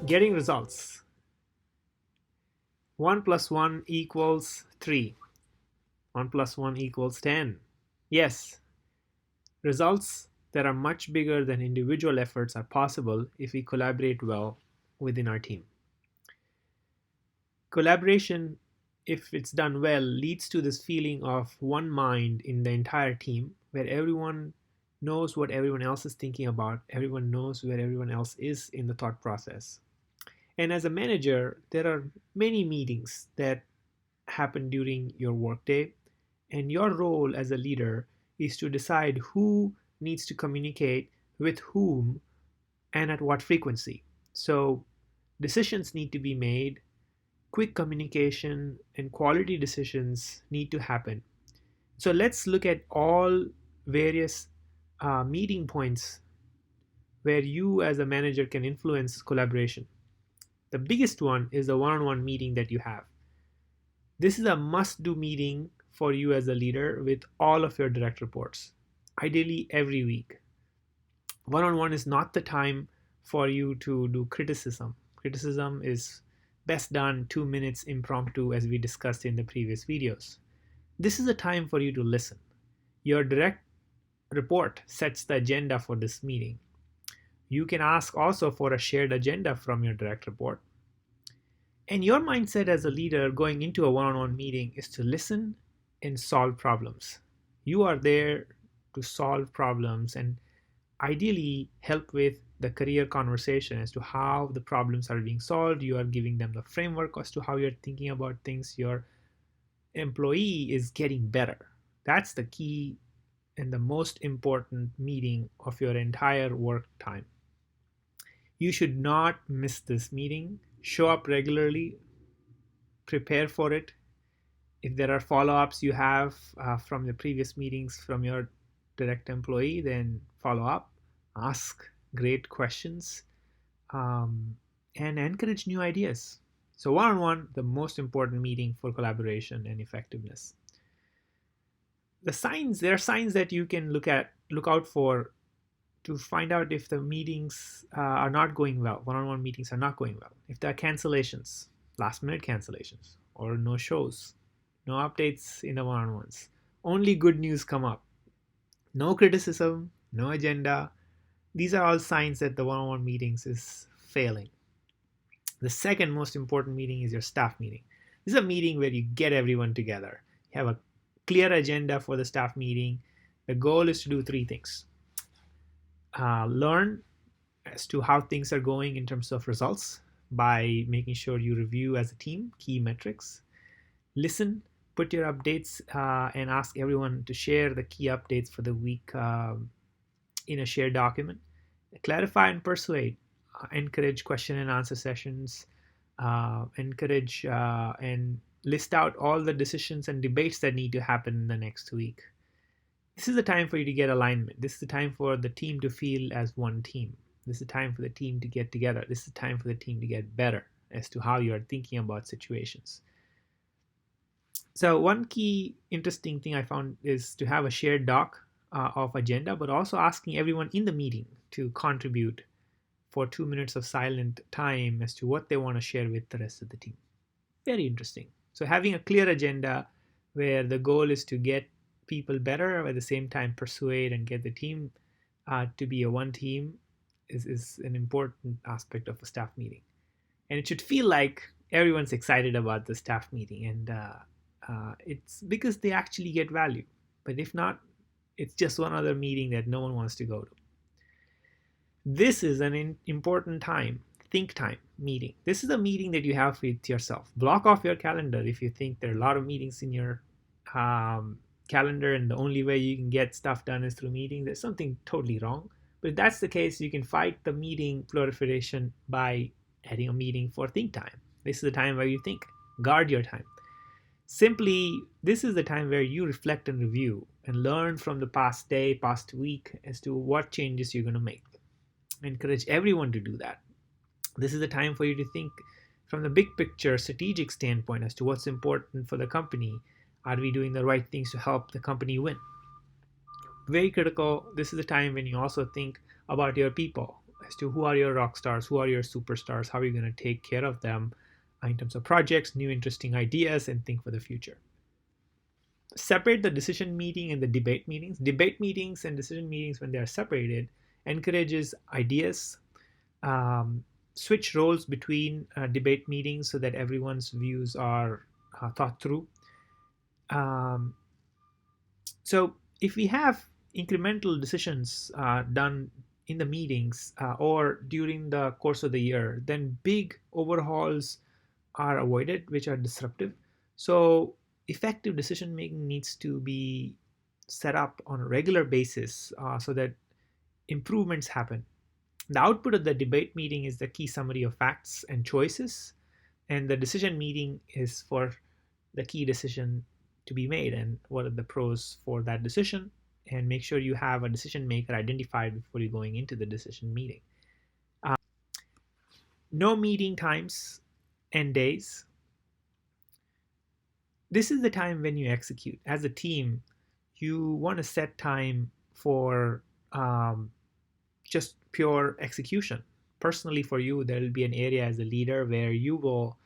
Getting results. 1 plus 1 equals 3. 1 plus 1 equals 10. Yes, results that are much bigger than individual efforts are possible if we collaborate well within our team. Collaboration, if it's done well, leads to this feeling of one mind in the entire team where everyone knows what everyone else is thinking about, everyone knows where everyone else is in the thought process. And as a manager, there are many meetings that happen during your workday, and your role as a leader is to decide who needs to communicate with whom and at what frequency. So decisions need to be made, quick communication and quality decisions need to happen. So let's look at all various meeting points where you as a manager can influence collaboration. The biggest one is the one-on-one meeting that you have. This is a must-do meeting for you as a leader with all of your direct reports, ideally every week. One-on-one is not the time for you to do criticism. Criticism is best done 2 minutes impromptu, as we discussed in the previous videos. This is a time for you to listen. Your direct report sets the agenda for this meeting. You can ask also for a shared agenda from your direct report. And your mindset as a leader going into a one-on-one meeting is to listen and solve problems. You are there to solve problems and ideally help with the career conversation as to how the problems are being solved. You are giving them the framework as to how you're thinking about things. Your employee is getting better. That's the key and the most important meeting of your entire work time. You should not miss this meeting. Show up regularly, prepare for it. If there are follow-ups you have from the previous meetings from your direct employee, then follow up, ask great questions, and encourage new ideas. So one-on-one, the most important meeting for collaboration and effectiveness. There are signs that you can look out for to find out if the meetings are not going well. One-on-one meetings are not going well. If there are cancellations, last-minute cancellations, or no shows, no updates in the one-on-ones. Only good news come up. No criticism, no agenda. These are all signs that the one-on-one meetings is failing. The second most important meeting is your staff meeting. This is a meeting where you get everyone together. You have a clear agenda for the staff meeting. The goal is to do 3 things. Learn as to how things are going in terms of results by making sure you review as a team key metrics. Listen, put your updates and ask everyone to share the key updates for the week in a shared document. Clarify and persuade. Encourage question and answer sessions. Encourage and list out all the decisions and debates that need to happen in the next week. This is the time for you to get alignment. This is the time for the team to feel as one team. This is the time for the team to get together. This is the time for the team to get better as to how you are thinking about situations. So one key interesting thing I found is to have a shared doc of agenda, but also asking everyone in the meeting to contribute for 2 minutes of silent time as to what they want to share with the rest of the team. Very interesting. So having a clear agenda where the goal is to get people better, at the same time persuade and get the team to be a one team is an important aspect of a staff meeting. And it should feel like everyone's excited about the staff meeting, and it's because they actually get value. But if not, it's just one other meeting that no one wants to go to. This is an important time, think time meeting. This is a meeting that you have with yourself. Block off your calendar if you think there are a lot of meetings in your calendar and the only way you can get stuff done is through meetings. There's something totally wrong. But if that's the case, you can fight the meeting proliferation by adding a meeting for think time. This is the time where you think. Guard your time. Simply, this is the time where you reflect and review and learn from the past day, past week as to what changes you're going to make. Encourage everyone to do that. This is the time for you to think from the big picture, strategic standpoint as to what's important for the company. Are we doing the right things to help the company win? Very critical. This is the time when you also think about your people. as to who are your rock stars, who are your superstars, how are you going to take care of them in terms of projects, new interesting ideas, and think for the future. Separate the decision meeting and the debate meetings. Debate meetings and decision meetings, when they are separated, encourages ideas. Switch roles between debate meetings so that everyone's views are thought through. So if we have incremental decisions done in the meetings or during the course of the year, then big overhauls are avoided, which are disruptive. So effective decision making needs to be set up on a regular basis so that improvements happen. The output of the debate meeting is the key summary of facts and choices, and the decision meeting is for the key decision to be made and what are the pros for that decision, and make sure you have a decision maker identified before you're going into the decision meeting. No meeting times and days. This is the time when you execute. As a team, you want to set time for just pure execution. Personally, for you, there will be an area as a leader where you will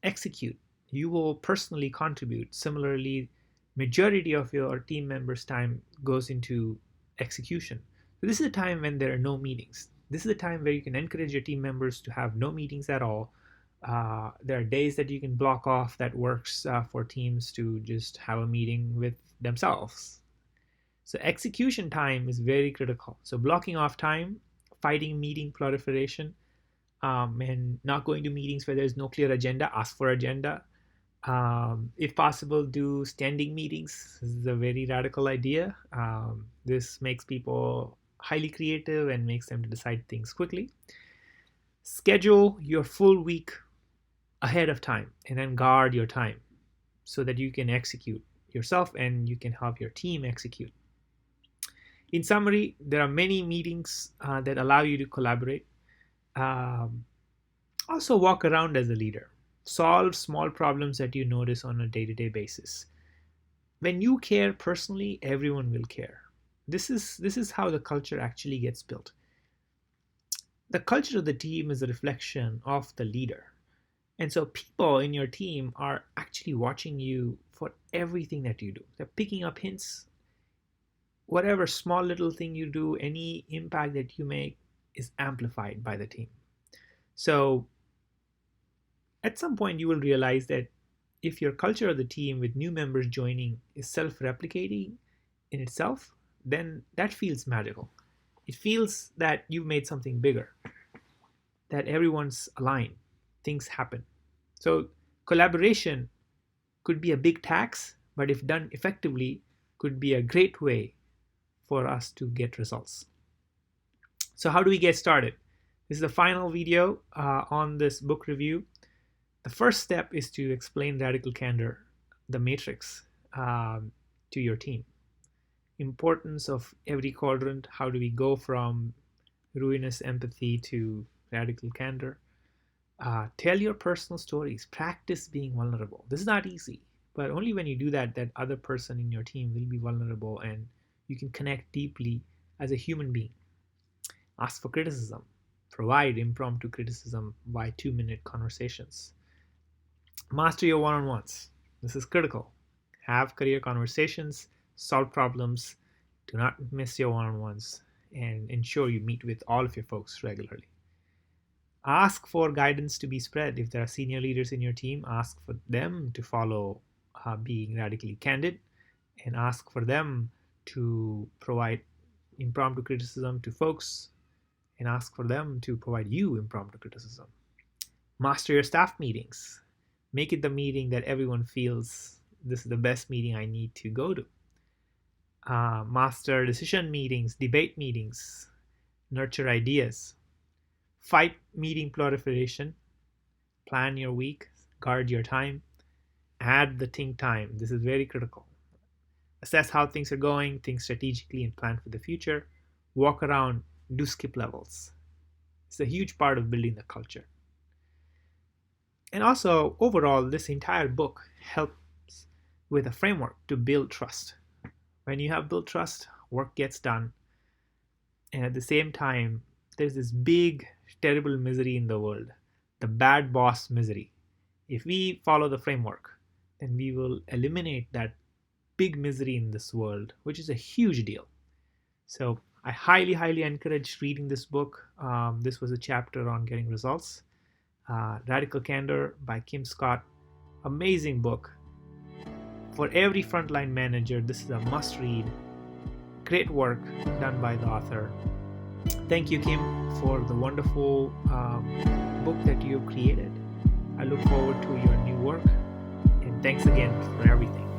execute. You will personally contribute. Similarly, majority of your team members' time goes into execution. So this is a time when there are no meetings. This is a time where you can encourage your team members to have no meetings at all. There are days that you can block off that works for teams to just have a meeting with themselves. So execution time is very critical. So blocking off time, fighting meeting proliferation, and not going to meetings where there's no clear agenda. Ask for agenda. If possible, do standing meetings. This is a very radical idea. This makes people highly creative and makes them to decide things quickly. Schedule your full week ahead of time and then guard your time so that you can execute yourself and you can help your team execute. In summary, there are many meetings that allow you to collaborate. Also walk around as a leader. Solve small problems that you notice on a day-to-day basis. When you care personally, everyone will care. This is how the culture actually gets built. The culture of the team is a reflection of the leader. And so people in your team are actually watching you for everything that you do. They're picking up hints. Whatever small little thing you do, any impact that you make is amplified by the team. So at some point you will realize that if your culture of the team with new members joining is self-replicating in itself, then that feels magical. It feels that you've made something bigger, that everyone's aligned, things happen. So collaboration could be a big tax, but if done effectively, could be a great way for us to get results. So how do we get started? This is the final video on this book review. The first step is to explain Radical Candor, the matrix, to your team. Importance of every quadrant. How do we go from ruinous empathy to radical candor? Tell your personal stories. Practice being vulnerable. This is not easy, but only when you do that, that other person in your team will be vulnerable and you can connect deeply as a human being. Ask for criticism. Provide impromptu criticism by 2-minute conversations. Master your one-on-ones. This is critical. Have career conversations, solve problems, do not miss your one-on-ones, and ensure you meet with all of your folks regularly. Ask for guidance to be spread. If there are senior leaders in your team, ask for them to follow being radically candid, and ask for them to provide impromptu criticism to folks, and ask for them to provide you impromptu criticism. Master your staff meetings. Make it the meeting that everyone feels this is the best meeting I need to go to. Master decision meetings, debate meetings, nurture ideas. Fight meeting proliferation. Plan your week, guard your time, add the think time. This is very critical. Assess how things are going, think strategically, and plan for the future. Walk around, do skip levels. It's a huge part of building the culture. And also, overall, this entire book helps with a framework to build trust. When you have built trust, work gets done. And at the same time, there's this big, terrible misery in the world, the bad boss misery. If we follow the framework, then we will eliminate that big misery in this world, which is a huge deal. So I highly, highly encourage reading this book. This was a chapter on getting results. Radical Candor by Kim Scott. Amazing book. For every frontline manager, this is a must read. Great work done by the author. Thank you, Kim, for the wonderful book that you created. I look forward to your new work, and thanks again for everything.